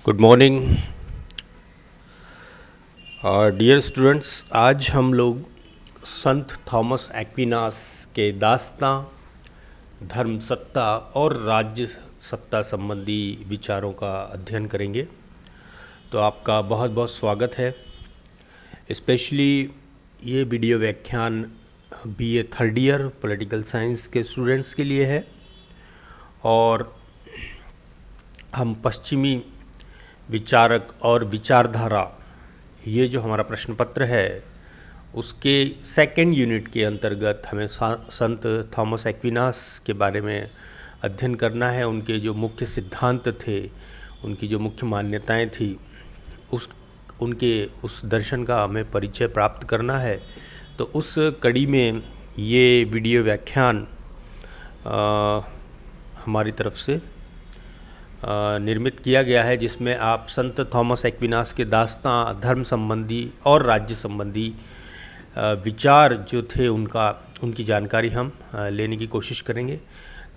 Good morning dear students. आज हम लोग संत थॉमस एक्विनास के दास्तां, धर्म सत्ता और राज्य सत्ता संबंधी विचारों का अध्ययन करेंगे। तो आपका बहुत बहुत स्वागत है। स्पेशली ये वीडियो व्याख्यान BA third year political science के स्टूडेंट्स के लिए है और हम पश्चिमी विचारक और विचारधारा, ये जो हमारा प्रश्न पत्र है उसके सेकंड यूनिट के अंतर्गत हमें संत थॉमस एक्विनास के बारे में अध्ययन करना है। उनके जो मुख्य सिद्धांत थे, उनकी जो मुख्य मान्यताएं थी, उस दर्शन का हमें परिचय प्राप्त करना है। तो उस कड़ी में ये वीडियो व्याख्यान हमारी तरफ से निर्मित किया गया है, जिसमें आप संत थॉमस एक्विनास के दास्तां, धर्म संबंधी और राज्य संबंधी विचार जो थे उनकी जानकारी हम लेने की कोशिश करेंगे।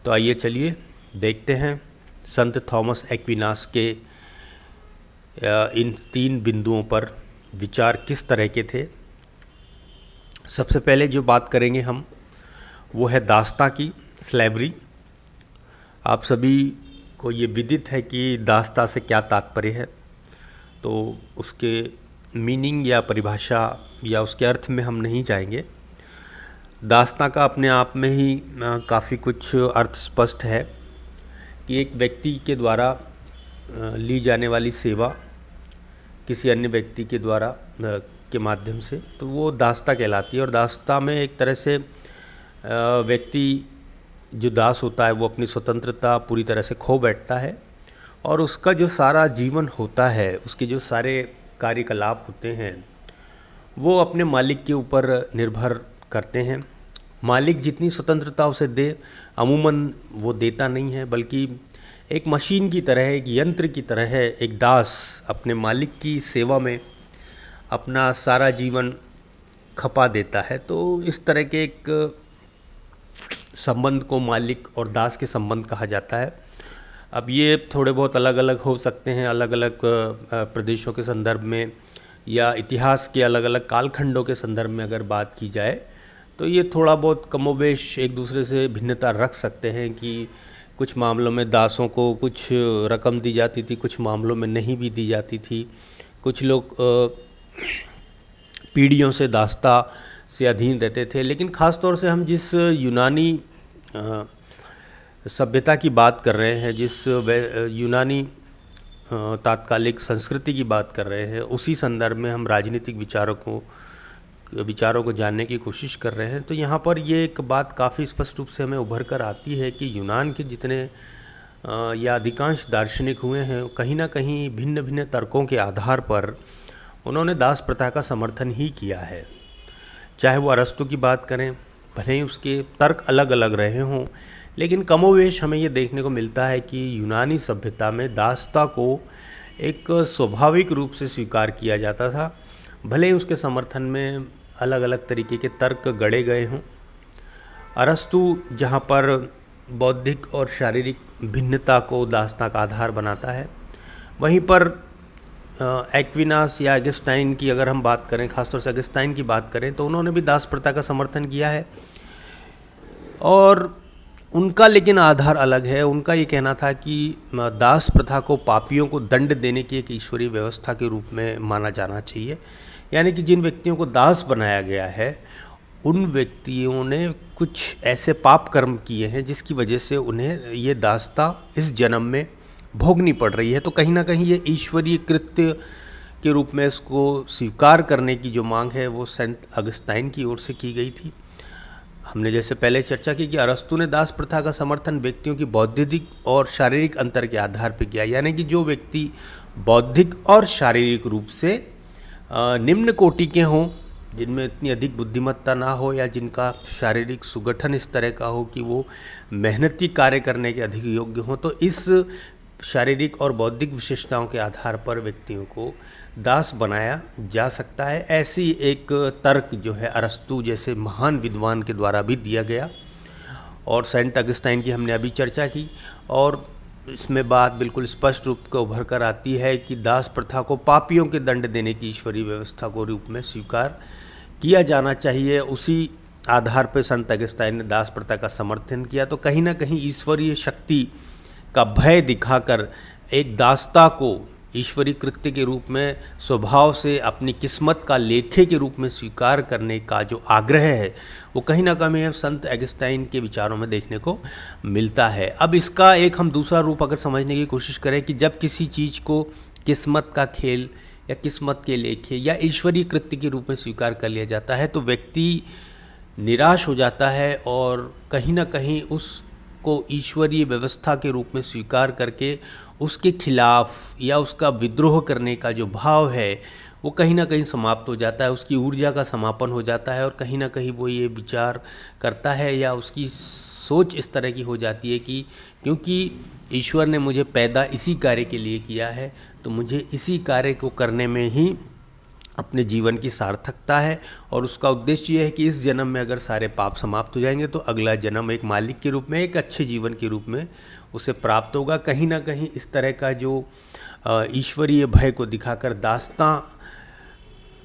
तो आइए चलिए देखते हैं संत थॉमस एक्विनास के इन 3 बिंदुओं पर विचार किस तरह के थे। सबसे पहले जो बात करेंगे हम वो है दास्तां की, स्लेवरी। आप सभी को ये विदित है कि दास्तां से क्या तात्पर्य है, तो उसके मीनिंग या परिभाषा या उसके अर्थ में हम नहीं जाएंगे। दास्तां का अपने आप में ही काफ़ी कुछ अर्थ स्पष्ट है कि एक व्यक्ति के द्वारा ली जाने वाली सेवा किसी अन्य व्यक्ति के द्वारा के माध्यम से, तो वो दास्तां कहलाती है। और दास्तां में एक तरह से व्यक्ति जो दास होता है वो अपनी स्वतंत्रता पूरी तरह से खो बैठता है और उसका जो सारा जीवन होता है, उसके जो सारे कार्यकलाप होते हैं वो अपने मालिक के ऊपर निर्भर करते हैं। मालिक जितनी स्वतंत्रता उसे दे, अमूमन वो देता नहीं है, बल्कि एक मशीन की तरह, एक यंत्र की तरह है। एक दास अपने मालिक की सेवा में अपना सारा जीवन खपा देता है। तो इस तरह के एक संबंध को मालिक और दास के संबंध कहा जाता है। अब ये थोड़े बहुत अलग अलग हो सकते हैं, अलग अलग प्रदेशों के संदर्भ में या इतिहास के अलग अलग कालखंडों के संदर्भ में अगर बात की जाए तो ये थोड़ा बहुत कमोबेश एक दूसरे से भिन्नता रख सकते हैं कि कुछ मामलों में दासों को कुछ रकम दी जाती थी, कुछ मामलों में नहीं भी दी जाती थी। कुछ लोग पीढ़ियों से दास्तां से अधीन रहते थे। लेकिन ख़ास तौर से हम जिस यूनानी सभ्यता की बात कर रहे हैं, जिस यूनानी तात्कालिक संस्कृति की बात कर रहे हैं, उसी संदर्भ में हम राजनीतिक विचारों को जानने की कोशिश कर रहे हैं। तो यहाँ पर ये एक बात काफ़ी स्पष्ट रूप से हमें उभर कर आती है कि यूनान के जितने या अधिकांश दार्शनिक हुए हैं, कहीं ना कहीं भिन्न भिन्न तर्कों के आधार पर उन्होंने दास प्रथा का समर्थन ही किया है। चाहे वो अरस्तु की बात करें, भले ही उसके तर्क अलग अलग रहे हों, लेकिन कमोवेश हमें ये देखने को मिलता है कि यूनानी सभ्यता में दास्तां को एक स्वाभाविक रूप से स्वीकार किया जाता था। भले ही उसके समर्थन में अलग अलग तरीके के तर्क गढ़े गए हों। अरस्तु जहाँ पर बौद्धिक और शारीरिक भिन्नता को दास्तां का आधार बनाता है, वहीं पर एक्विनास या अगस्टाइन की अगर हम बात करें, खासतौर से अगस्टाइन की बात करें, तो उन्होंने भी दास प्रथा का समर्थन किया है और उनका लेकिन आधार अलग है। उनका ये कहना था कि दास प्रथा को पापियों को दंड देने की एक ईश्वरीय व्यवस्था के रूप में माना जाना चाहिए। यानी कि जिन व्यक्तियों को दास बनाया गया है उन व्यक्तियों ने कुछ ऐसे पाप कर्म किए हैं जिसकी वजह से उन्हें ये दास्तां इस जन्म में भोगनी पड़ रही है। तो कहीं ना कहीं ये ईश्वरीय कृत्य के रूप में इसको स्वीकार करने की जो मांग है वो सेंट अगस्टाइन की ओर से की गई थी। हमने जैसे पहले चर्चा की कि अरस्तु ने दास प्रथा का समर्थन व्यक्तियों की बौद्धिक और शारीरिक अंतर के आधार पर किया। यानी कि जो व्यक्ति बौद्धिक और शारीरिक रूप से निम्न कोटि के हों, जिनमें इतनी अधिक बुद्धिमत्ता ना हो या जिनका शारीरिक सुगठन इस तरह का हो कि वो मेहनती कार्य करने के अधिक योग्य हों, तो इस शारीरिक और बौद्धिक विशेषताओं के आधार पर व्यक्तियों को दास बनाया जा सकता है। ऐसी एक तर्क जो है अरस्तु जैसे महान विद्वान के द्वारा भी दिया गया और सेंट अगस्टाइन की हमने अभी चर्चा की। और इसमें बात बिल्कुल स्पष्ट रूप से उभर कर आती है कि दास प्रथा को पापियों के दंड देने की ईश्वरीय व्यवस्था को रूप में स्वीकार किया जाना चाहिए। उसी आधार पर संत अगस्ताइन ने दास प्रथा का समर्थन किया। तो कहीं ना कहीं ईश्वरीय शक्ति का भय दिखाकर एक दासता को ईश्वरीय कृत्य के रूप में स्वभाव से अपनी किस्मत का लेखे के रूप में स्वीकार करने का जो आग्रह है वो कहीं ना कहीं संत अगस्ताइन के विचारों में देखने को मिलता है। अब इसका एक हम दूसरा रूप अगर समझने की कोशिश करें कि जब किसी चीज़ को किस्मत का खेल या किस्मत के लेखे या ईश्वरीय कृत्य के रूप में स्वीकार कर लिया जाता है तो व्यक्ति निराश हो जाता है और कहीं ना कहीं उसको ईश्वरीय व्यवस्था के रूप में स्वीकार करके उसके खिलाफ या उसका विद्रोह करने का जो भाव है वो कहीं ना कहीं समाप्त हो जाता है, उसकी ऊर्जा का समापन हो जाता है और कहीं ना कहीं वो ये विचार करता है या उसकी सोच इस तरह की हो जाती है कि क्योंकि ईश्वर ने मुझे पैदा इसी कार्य के लिए किया है तो मुझे इसी कार्य को करने में ही अपने जीवन की सार्थकता है और उसका उद्देश्य ये है कि इस जन्म में अगर सारे पाप समाप्त हो जाएंगे तो अगला जन्म एक मालिक के रूप में, एक अच्छे जीवन के रूप में उसे प्राप्त होगा। कहीं ना कहीं इस तरह का जो ईश्वरीय भय को दिखाकर दास्तां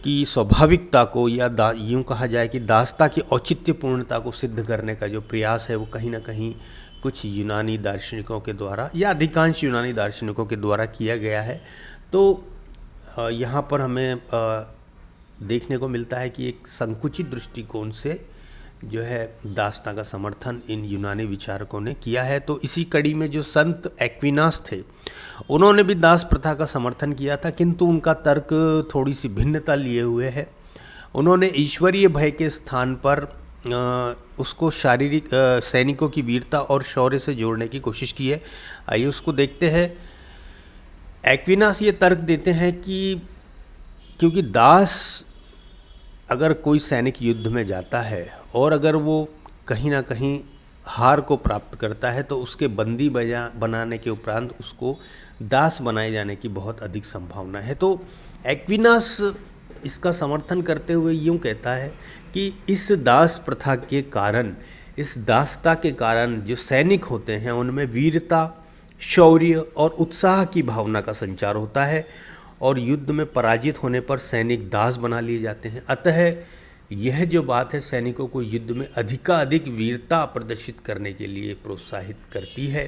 की स्वाभाविकता को या यूँ कहा जाए कि दास्तां की औचित्यपूर्णता को सिद्ध करने का जो प्रयास है वो कहीं ना कहीं कुछ यूनानी दार्शनिकों के द्वारा या अधिकांश यूनानी दार्शनिकों के द्वारा किया गया है। तो यहाँ पर हमें देखने को मिलता है कि एक संकुचित दृष्टिकोण से जो है दास्तां का समर्थन इन यूनानी विचारकों ने किया है। तो इसी कड़ी में जो संत एक्विनास थे उन्होंने भी दास प्रथा का समर्थन किया था, किंतु उनका तर्क थोड़ी सी भिन्नता लिए हुए है। उन्होंने ईश्वरीय भय के स्थान पर उसको शारीरिक सैनिकों की वीरता और शौर्य से जोड़ने की कोशिश की है। आइए उसको देखते हैं। एक्विनास ये तर्क देते हैं कि क्योंकि दास अगर कोई सैनिक युद्ध में जाता है और अगर वो कहीं ना कहीं हार को प्राप्त करता है तो उसके बंदी बनाने के उपरांत उसको दास बनाए जाने की बहुत अधिक संभावना है। तो एक्विनास इसका समर्थन करते हुए यूँ कहता है कि इस दास प्रथा के कारण, इस दासता के कारण जो सैनिक होते हैं उनमें वीरता, शौर्य और उत्साह की भावना का संचार होता है और युद्ध में पराजित होने पर सैनिक दास बना लिए जाते हैं। अतः यह जो बात है सैनिकों को युद्ध में अधिकाधिक वीरता प्रदर्शित करने के लिए प्रोत्साहित करती है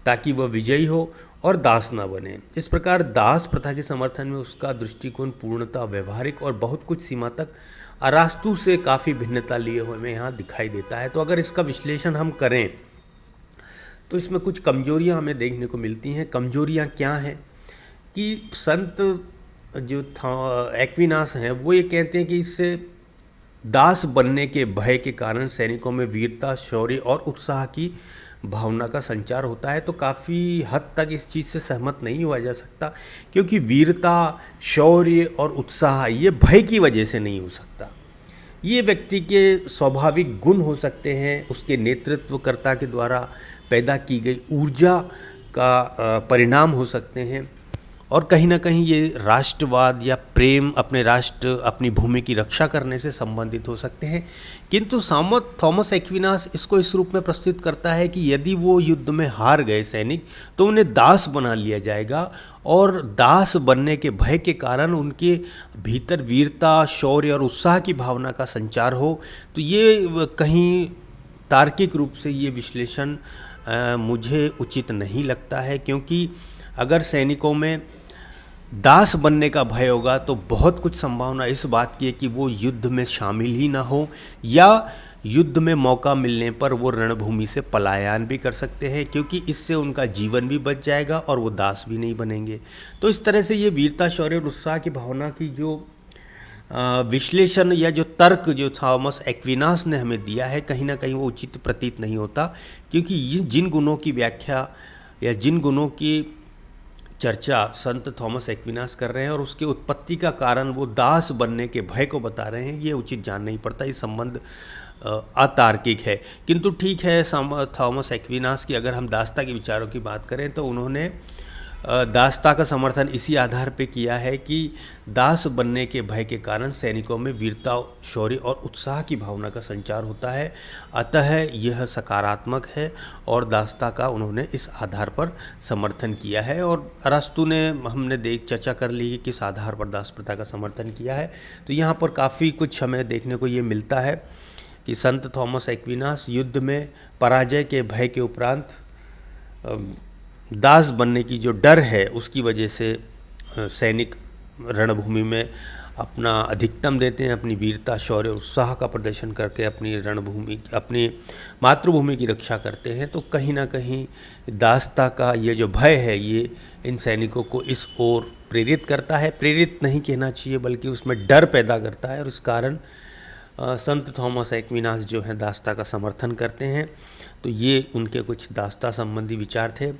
ताकि वह विजयी हो और दास न बने। इस प्रकार दास प्रथा के समर्थन में उसका दृष्टिकोण पूर्णतः व्यवहारिक और बहुत कुछ सीमा तक अरास्तु से काफ़ी भिन्नता लिए हुए में यहाँ दिखाई देता है। तो अगर इसका विश्लेषण हम करें तो इसमें कुछ कमजोरियां हमें देखने को मिलती हैं। कमजोरियां क्या हैं कि संत जो एक्विनास हैं वो ये कहते हैं कि इससे दास बनने के भय के कारण सैनिकों में वीरता, शौर्य और उत्साह की भावना का संचार होता है। तो काफ़ी हद तक इस चीज़ से सहमत नहीं हुआ जा सकता क्योंकि वीरता, शौर्य और उत्साह ये भय की वजह से नहीं हो सकता। ये व्यक्ति के स्वाभाविक गुण हो सकते हैं, उसके नेतृत्वकर्ता के द्वारा पैदा की गई ऊर्जा का परिणाम हो सकते हैं और कहीं ना कहीं ये राष्ट्रवाद या प्रेम, अपने राष्ट्र, अपनी भूमि की रक्षा करने से संबंधित हो सकते हैं। किंतु थॉमस एक्विनास इसको इस रूप में प्रस्तुत करता है कि यदि वो युद्ध में हार गए सैनिक तो उन्हें दास बना लिया जाएगा और दास बनने के भय के कारण उनके भीतर वीरता, शौर्य और उत्साह की भावना का संचार हो। तो ये कहीं तार्किक रूप से ये विश्लेषण मुझे उचित नहीं लगता है क्योंकि अगर सैनिकों में दास बनने का भय होगा तो बहुत कुछ संभावना इस बात की है कि वो युद्ध में शामिल ही ना हो या युद्ध में मौका मिलने पर वो रणभूमि से पलायन भी कर सकते हैं क्योंकि इससे उनका जीवन भी बच जाएगा और वो दास भी नहीं बनेंगे। तो इस तरह से ये वीरता, शौर्य और उत्साह की भावना की जो विश्लेषण या जो तर्क जो थॉमस एक्विनास ने हमें दिया है कहीं ना कहीं वो उचित प्रतीत नहीं होता क्योंकि जिन गुणों की व्याख्या या जिन गुणों की चर्चा संत थॉमस एक्विनास कर रहे हैं और उसकी उत्पत्ति का कारण वो दास बनने के भय को बता रहे हैं, ये उचित जान नहीं पड़ता। ये संबंध अतार्किक है। किंतु ठीक है, थॉमस एक्विनास की अगर हम दास्ता के विचारों की बात करें तो उन्होंने दासता का समर्थन इसी आधार पे किया है कि दास बनने के भय के कारण सैनिकों में वीरता, शौर्य और उत्साह की भावना का संचार होता है। अतः यह सकारात्मक है और दासता का उन्होंने इस आधार पर समर्थन किया है। और अरस्तु ने हमने चर्चा कर ली कि किस आधार पर दास प्रथा का समर्थन किया है। तो यहाँ पर काफ़ी कुछ हमें देखने को ये मिलता है कि संत थॉमस एक्विनास युद्ध में पराजय के भय के उपरांत दास बनने की जो डर है उसकी वजह से सैनिक रणभूमि में अपना अधिकतम देते हैं, अपनी वीरता, शौर्य, उत्साह का प्रदर्शन करके अपनी मातृभूमि की रक्षा करते हैं। तो कहीं ना कहीं दासता का ये जो भय है ये इन सैनिकों को इस ओर प्रेरित करता है। प्रेरित नहीं कहना चाहिए बल्कि उसमें डर पैदा करता है और इस कारण संत थॉमस एक्विनास जो हैं दासता का समर्थन करते हैं। तो ये उनके कुछ दासता संबंधी विचार थे।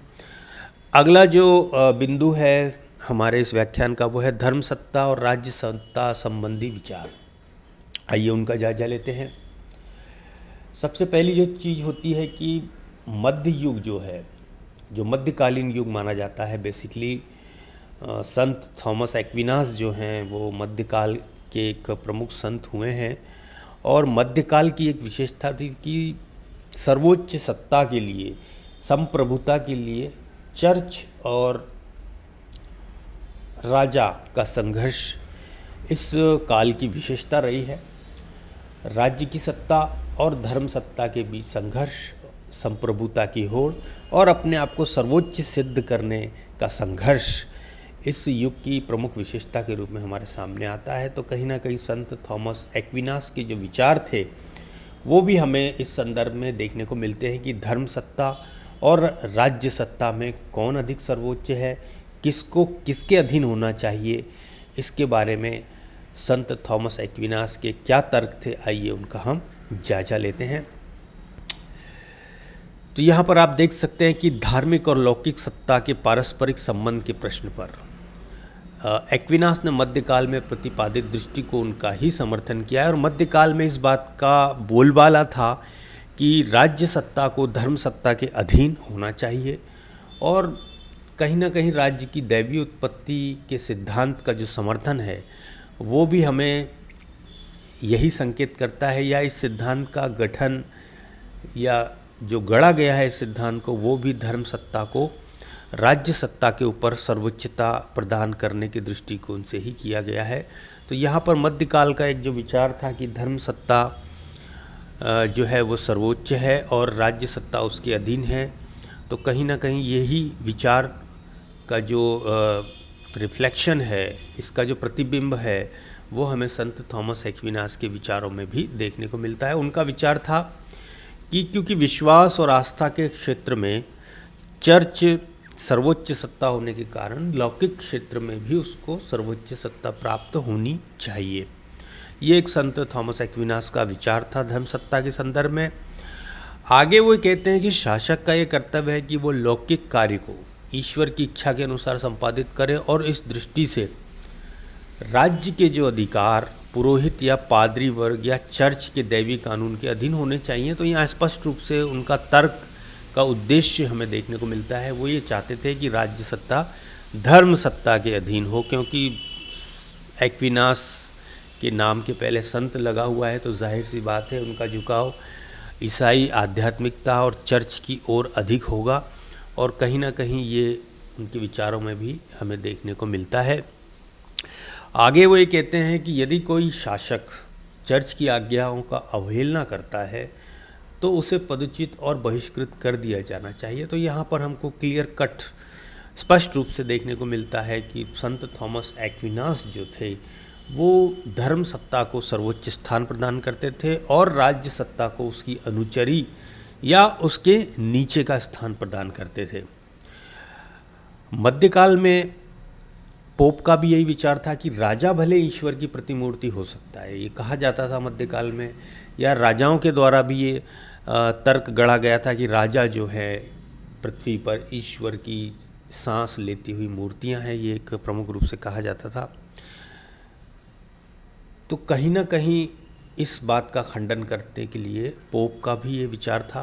अगला जो बिंदु है हमारे इस व्याख्यान का वो है धर्म सत्ता और राज्य सत्ता संबंधी विचार। आइए उनका जायजा लेते हैं। सबसे पहली जो चीज़ होती है कि मध्य युग जो है, जो मध्यकालीन युग माना जाता है, बेसिकली संत थॉमस एक्विनास जो हैं वो मध्यकाल के एक प्रमुख संत हुए हैं। और मध्यकाल की एक विशेषता थी कि सर्वोच्च सत्ता के लिए, संप्रभुता के लिए चर्च और राजा का संघर्ष इस काल की विशेषता रही है। राज्य की सत्ता और धर्म सत्ता के बीच संघर्ष, संप्रभुता की होड़ और अपने आप को सर्वोच्च सिद्ध करने का संघर्ष इस युग की प्रमुख विशेषता के रूप में हमारे सामने आता है। तो कहीं ना कहीं संत थॉमस एक्विनास के जो विचार थे वो भी हमें इस संदर्भ में देखने को मिलते हैं कि धर्म सत्ता और राज्य सत्ता में कौन अधिक सर्वोच्च है, किसको किसके अधीन होना चाहिए, इसके बारे में संत थॉमस एक्विनास के क्या तर्क थे, आइए उनका हम जायजा लेते हैं। तो यहाँ पर आप देख सकते हैं कि धार्मिक और लौकिक सत्ता के पारस्परिक संबंध के प्रश्न पर एक्विनास ने मध्यकाल में प्रतिपादित दृष्टिकोण का ही समर्थन किया है। और मध्यकाल में इस बात का बोलबाला था कि राज्य सत्ता को धर्म सत्ता के अधीन होना चाहिए और कहीं ना कहीं राज्य की दैवीय उत्पत्ति के सिद्धांत का जो समर्थन है वो भी हमें यही संकेत करता है, या इस सिद्धांत का गठन या जो गढ़ा गया है इस सिद्धांत को वो भी धर्म सत्ता को राज्य सत्ता के ऊपर सर्वोच्चता प्रदान करने के दृष्टिकोण से ही किया गया है। तो यहाँ पर मध्यकाल का एक जो विचार था कि धर्म सत्ता जो है वो सर्वोच्च है और राज्य सत्ता उसके अधीन है। तो कहीं ना कहीं यही विचार का जो रिफ्लेक्शन है, इसका जो प्रतिबिंब है वो हमें संत थॉमस एक्विनास के विचारों में भी देखने को मिलता है। उनका विचार था कि क्योंकि विश्वास और आस्था के क्षेत्र में चर्च सर्वोच्च सत्ता होने के कारण लौकिक क्षेत्र में भी उसको सर्वोच्च सत्ता प्राप्त होनी चाहिए। ये एक संत थॉमस एक्विनास का विचार था धर्म सत्ता के संदर्भ में। आगे वो कहते हैं कि शासक का ये कर्तव्य है कि वो लौकिक कार्य को ईश्वर की इच्छा के अनुसार संपादित करे और इस दृष्टि से राज्य के जो अधिकार पुरोहित या पादरी वर्ग या चर्च के दैवीय कानून के अधीन होने चाहिए। तो यहाँ स्पष्ट रूप से उनका तर्क का उद्देश्य हमें देखने को मिलता है। वो ये चाहते थे कि राज्य सत्ता धर्म सत्ता के अधीन हो, क्योंकि एक्विनास के नाम के पहले संत लगा हुआ है तो जाहिर सी बात है उनका झुकाव ईसाई आध्यात्मिकता और चर्च की ओर अधिक होगा। और कहीं ना कहीं ये उनके विचारों में भी हमें देखने को मिलता है। आगे वो ये कहते हैं कि यदि कोई शासक चर्च की आज्ञाओं का अवहेलना करता है तो उसे पदच्युत और बहिष्कृत कर दिया जाना चाहिए। तो यहाँ पर हमको क्लियर कट स्पष्ट रूप से देखने को मिलता है कि संत थॉमस एक्विनास जो थे वो धर्म सत्ता को सर्वोच्च स्थान प्रदान करते थे और राज्य सत्ता को उसकी अनुचरी या उसके नीचे का स्थान प्रदान करते थे। मध्यकाल में पोप का भी यही विचार था कि राजा भले ईश्वर की प्रतिमूर्ति हो सकता है, ये कहा जाता था मध्यकाल में, या राजाओं के द्वारा भी ये तर्क गढ़ा गया था कि राजा जो है पृथ्वी पर ईश्वर की सांस लेती हुई मूर्तियां हैं, ये एक प्रमुख रूप से कहा जाता था। तो कहीं ना कहीं इस बात का खंडन करने के लिए पोप का भी ये विचार था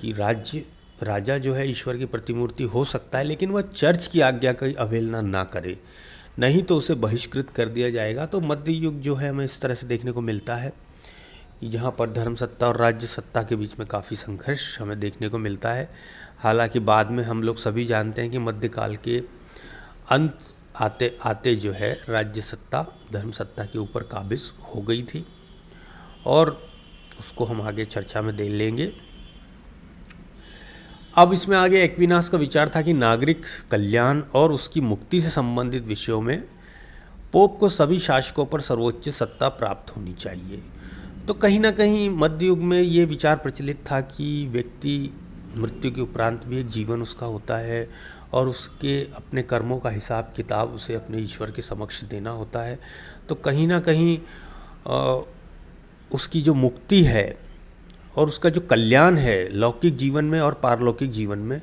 कि राज्य राजा जो है ईश्वर की प्रतिमूर्ति हो सकता है, लेकिन वह चर्च की आज्ञा की अवहेलना ना करे, नहीं तो उसे बहिष्कृत कर दिया जाएगा। तो मध्य युग जो है हमें इस तरह से देखने को मिलता है कि जहाँ पर धर्म सत्ता और राज्य सत्ता के बीच में काफ़ी संघर्ष हमें देखने को मिलता है। हालांकि बाद में हम लोग सभी जानते हैं कि मध्यकाल के अंत आते आते जो है राज्य सत्ता धर्म सत्ता के ऊपर काबिज हो गई थी, और उसको हम आगे चर्चा में दे लेंगे। अब इसमें आगे एक्विनास का विचार था कि नागरिक कल्याण और उसकी मुक्ति से संबंधित विषयों में पोप को सभी शासकों पर सर्वोच्च सत्ता प्राप्त होनी चाहिए। तो कहीं ना कहीं मध्य युग में ये विचार प्रचलित था कि व्यक्ति मृत्यु के उपरांत भी एक जीवन उसका होता है और उसके अपने कर्मों का हिसाब किताब उसे अपने ईश्वर के समक्ष देना होता है। तो कहीं ना कहीं उसकी जो मुक्ति है और उसका जो कल्याण है लौकिक जीवन में और पारलौकिक जीवन में,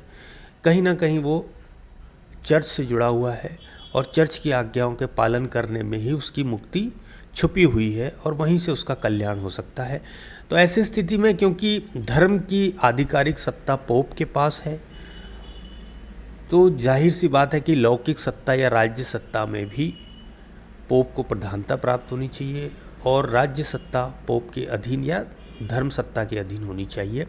कहीं ना कहीं वो चर्च से जुड़ा हुआ है और चर्च की आज्ञाओं के पालन करने में ही उसकी मुक्ति छुपी हुई है और वहीं से उसका कल्याण हो सकता है। तो ऐसी स्थिति में क्योंकि धर्म की आधिकारिक सत्ता पोप के पास है, तो जाहिर सी बात है कि लौकिक सत्ता या राज्य सत्ता में भी पोप को प्रधानता प्राप्त होनी चाहिए और राज्य सत्ता पोप के अधीन या धर्म सत्ता के अधीन होनी चाहिए।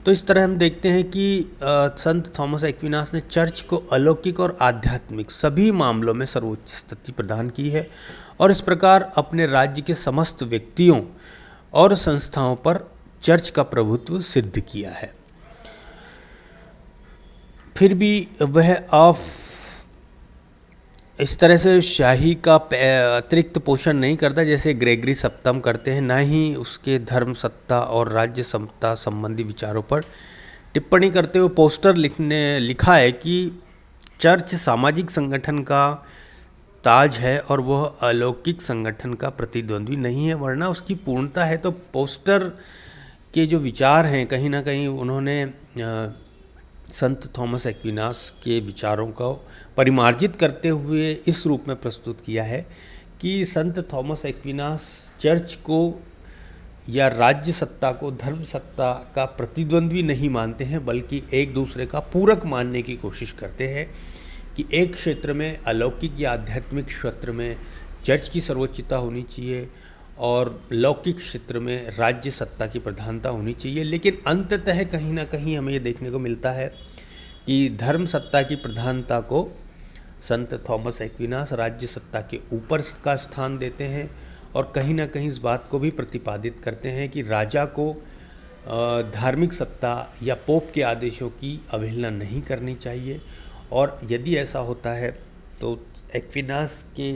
तो इस तरह हम देखते हैं कि संत थॉमस एक्विनास ने चर्च को अलौकिक और आध्यात्मिक सभी मामलों में सर्वोच्च स्थिति प्रदान की है और इस प्रकार अपने राज्य के समस्त व्यक्तियों और संस्थाओं पर चर्च का प्रभुत्व सिद्ध किया है। फिर भी वह इस तरह से शाही का अतिरिक्त पोषण नहीं करता जैसे ग्रेगरी सप्तम करते हैं, ना ही उसके धर्म सत्ता और राज्य सत्ता संबंधी विचारों पर टिप्पणी करते हुए पोस्टर लिखा है कि चर्च सामाजिक संगठन का ताज है और वह अलौकिक संगठन का प्रतिद्वंद्वी नहीं है, वरना उसकी पूर्णता है। तो पोस्टर के जो विचार हैं कहीं ना कहीं उन्होंने संत थॉमस एक्विनास के विचारों को परिमार्जित करते हुए इस रूप में प्रस्तुत किया है कि संत थॉमस एक्विनास चर्च को या राज्य सत्ता को धर्म सत्ता का प्रतिद्वंद्वी नहीं मानते हैं, बल्कि एक दूसरे का पूरक मानने की कोशिश करते हैं कि एक क्षेत्र में अलौकिक या आध्यात्मिक क्षेत्र में चर्च की सर्वोच्चता होनी चाहिए और लौकिक क्षेत्र में राज्य सत्ता की प्रधानता होनी चाहिए। लेकिन अंततः कहीं ना कहीं हमें ये देखने को मिलता है कि धर्म सत्ता की प्रधानता को संत थॉमस एक्विनास राज्य सत्ता के ऊपर का स्थान देते हैं और कहीं ना कहीं इस बात को भी प्रतिपादित करते हैं कि राजा को धार्मिक सत्ता या पोप के आदेशों की अवहेलना नहीं करनी चाहिए। और यदि ऐसा होता है तो एक्विनास के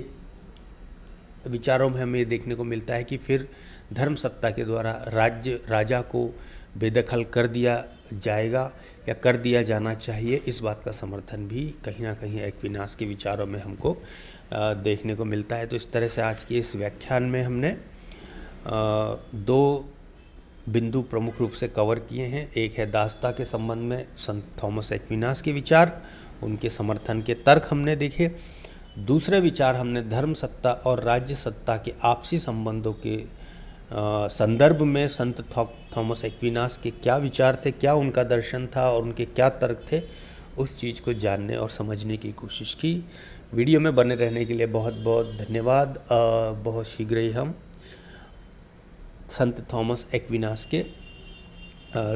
विचारों में हमें देखने को मिलता है कि फिर धर्म सत्ता के द्वारा राजा को बेदखल कर दिया जाएगा या कर दिया जाना चाहिए। इस बात का समर्थन भी कहीं ना कहीं एक्विनास के विचारों में हमको देखने को मिलता है। तो इस तरह से आज के इस व्याख्यान में हमने दो बिंदु प्रमुख रूप से कवर किए हैं। एक है दासता के संबंध में संत थॉमस एक्विनास के विचार, उनके समर्थन के तर्क हमने देखे। दूसरे विचार हमने धर्म सत्ता और राज्य सत्ता के आपसी संबंधों के संदर्भ में संत थॉमस एक्विनास के क्या विचार थे, क्या उनका दर्शन था और उनके क्या तर्क थे, उस चीज़ को जानने और समझने की कोशिश की। वीडियो में बने रहने के लिए बहुत बहुत धन्यवाद। बहुत शीघ्र ही हम संत थॉमस एक्विनास के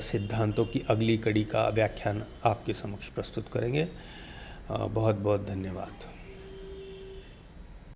सिद्धांतों की अगली कड़ी का व्याख्यान आपके समक्ष प्रस्तुत करेंगे। बहुत बहुत धन्यवाद।